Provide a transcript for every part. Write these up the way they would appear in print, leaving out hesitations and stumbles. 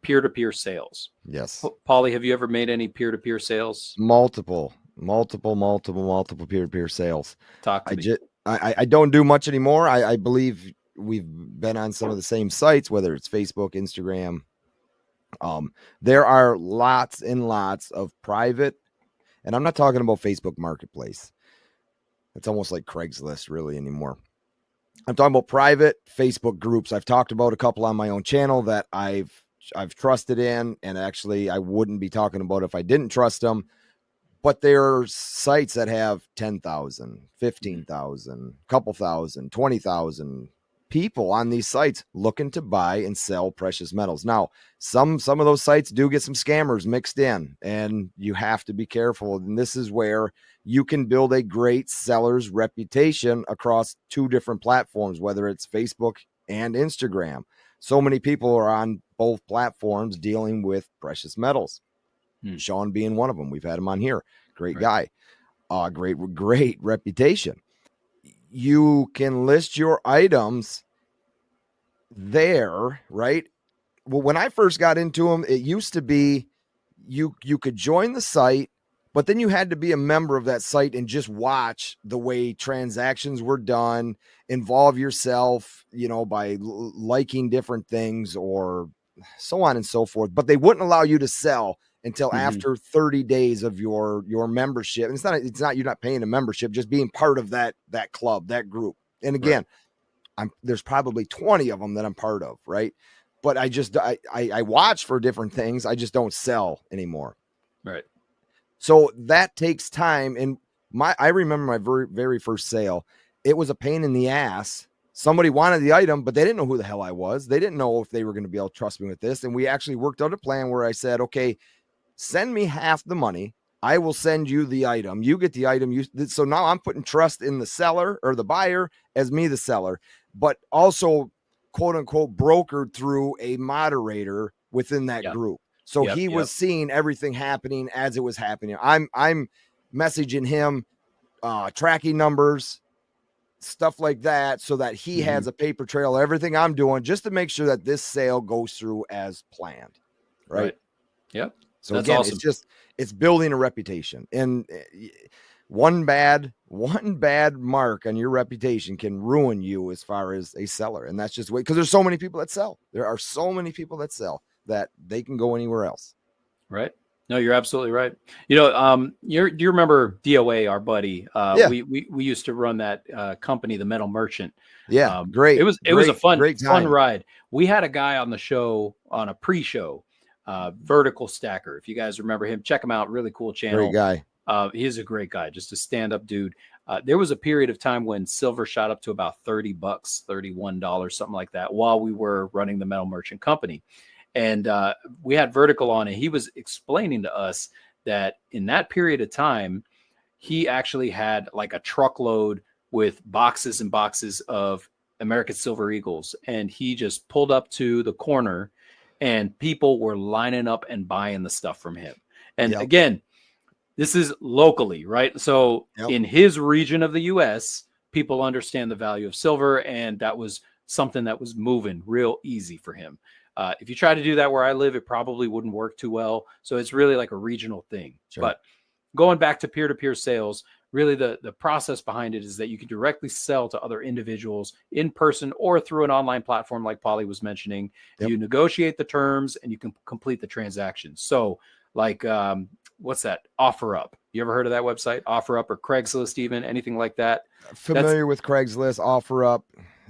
peer-to-peer sales. Yes. Pauly, have you ever made any peer-to-peer sales? Multiple peer-to-peer sales. Talk to me. I don't do much anymore. I believe we've been on some of the same sites, whether it's Facebook, Instagram. There are lots and lots of private, and I'm not talking about Facebook Marketplace. It's almost like Craigslist really anymore. I'm talking about private Facebook groups. I've talked about a couple on my own channel that I've trusted in, and actually I wouldn't be talking about if I didn't trust them. But there are sites that have 10,000, 15,000, couple thousand, 20,000 people on these sites looking to buy and sell precious metals. Now, some of those sites do get some scammers mixed in, and you have to be careful. And this is where you can build a great seller's reputation across two different platforms, whether it's Facebook and Instagram. So many people are on both platforms dealing with precious metals. Sean being one of them. We've had him on here. Great guy. Great reputation. You can list your items there, right? Well, when I first got into them, it used to be you could join the site, but then you had to be a member of that site and just watch the way transactions were done, involve yourself, by liking different things or so on and so forth. But they wouldn't allow you to sell until after 30 days of your membership. And it's not you're not paying a membership, just being part of that club, that group. And again, there's probably 20 of them that I'm part of, right? But I watch for different things. I just don't sell anymore. Right. So that takes time. And I remember my very, very first sale. It was a pain in the ass. Somebody wanted the item, but they didn't know who the hell I was. They didn't know if they were going to be able to trust me with this. And we actually worked out a plan where I said, okay, send me half the money. I will send you the item. You get the item. So now I'm putting trust in the seller or the buyer as me, the seller, but also quote unquote brokered through a moderator within that group. So he was seeing everything happening as it was happening. I'm messaging him, tracking numbers, stuff like that, so that he has a paper trail of everything I'm doing just to make sure that this sale goes through as planned. Right. Yep. So that's again, awesome. It's building a reputation, and one bad mark on your reputation can ruin you as far as a seller. And that's just because there's so many people that sell. There are so many people that sell that they can go anywhere else. Right. No, you're absolutely right. Do you remember DOA, our buddy? We used to run that company, the Metal Merchant. Yeah. Great. It was a fun ride. We had a guy on the show on a pre-show, Vertical Stacker. If you guys remember him, check him out. Really cool channel. Great guy. He is a great guy, just a stand-up dude. There was a period of time when silver shot up to about $30, $31, something like that, while we were running the Metal Merchant company. And we had Vertical on, and he was explaining to us that in that period of time, he actually had like a truckload with boxes and boxes of American Silver Eagles. And he just pulled up to the corner, and people were lining up and buying the stuff from him. And again, this is locally, right? So in his region of the U.S., people understand the value of silver, and that was something that was moving real easy for him. If you try to do that where I live, it probably wouldn't work too well. So it's really like a regional thing. Sure. But going back to peer-to-peer sales, really the process behind it is that you can directly sell to other individuals in person or through an online platform like Pauly was mentioning. You negotiate the terms and you can complete the transaction. So like, what's that? OfferUp. You ever heard of that website? OfferUp or Craigslist even, anything like that? Familiar with Craigslist, OfferUp,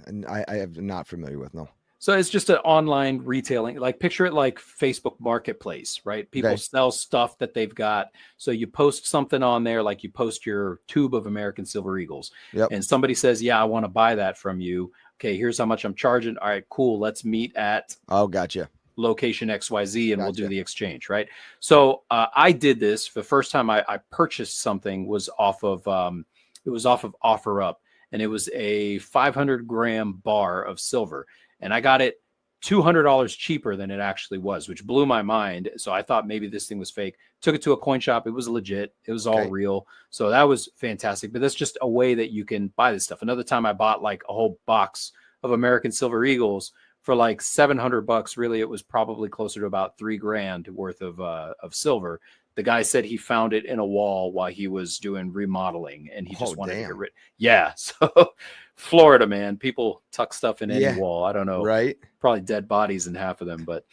and I am not familiar with, no. So it's just an online retailing, like picture it like Facebook Marketplace, right? People sell stuff that they've got. So you post something on there, like you post your tube of American Silver Eagles. And somebody says, yeah, I want to buy that from you. Okay, here's how much I'm charging. All right, cool. Let's meet at gotcha. location XYZ and we'll do the exchange, right? So I did this. The first time I purchased something was off of OfferUp, and it was a 500-gram bar of silver. And I got it $200 cheaper than it actually was, which blew my mind. So I thought maybe this thing was fake. Took it to a coin shop. It was legit. It was all real. So that was fantastic. But that's just a way that you can buy this stuff. Another time I bought like a whole box of American Silver Eagles for like $700. Really, it was probably closer to about $3,000 worth of silver. The guy said he found it in a wall while he was doing remodeling, and he just wanted to get rid. Yeah, so Florida, man, people tuck stuff in any wall. I don't know, right? Probably dead bodies in half of them, but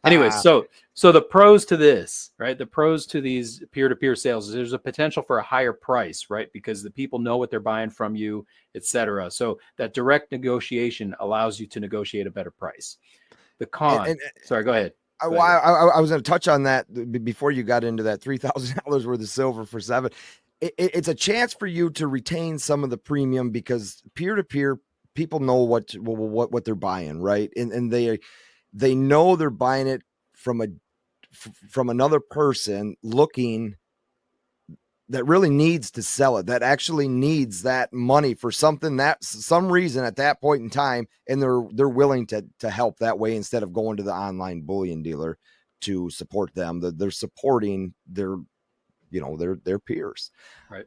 anyway, so the pros to this, right? The pros to these peer-to-peer sales is there's a potential for a higher price, right? Because the people know what they're buying from you, etc. So that direct negotiation allows you to negotiate a better price. The con, sorry, go ahead. I was going to touch on that before you got into that $3,000 worth of silver for 7. It's a chance for you to retain some of the premium because peer-to-peer people know what they're buying, right? And they know they're buying it from another person looking that really needs to sell it, that actually needs that money for something, that some reason at that point in time, and they're willing to help that way instead of going to the online bullion dealer to support them. They're supporting their peers. Right.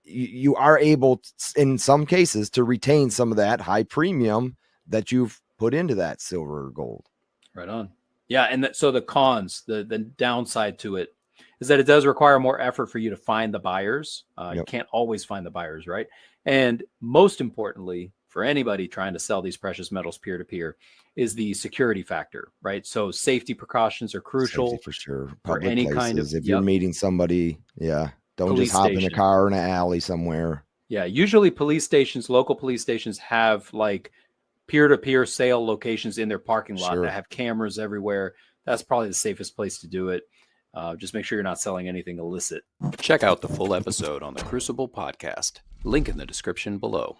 You are able in some cases to retain some of that high premium that you've put into that silver or gold. Right on. Yeah, and so the cons, the downside to it is that it does require more effort for you to find the buyers. You can't always find the buyers, right? And most importantly, for anybody trying to sell these precious metals peer-to-peer is the security factor, right? So safety precautions are crucial. Safety for sure. For any places, kind of, if you're meeting somebody, don't police just hop station. in a car in an alley somewhere. Yeah, usually police stations, local police stations have like peer-to-peer sale locations in their parking lot that have cameras everywhere. That's probably the safest place to do it. Just make sure you're not selling anything illicit. Check out the full episode on the Crucible podcast. Link in the description below.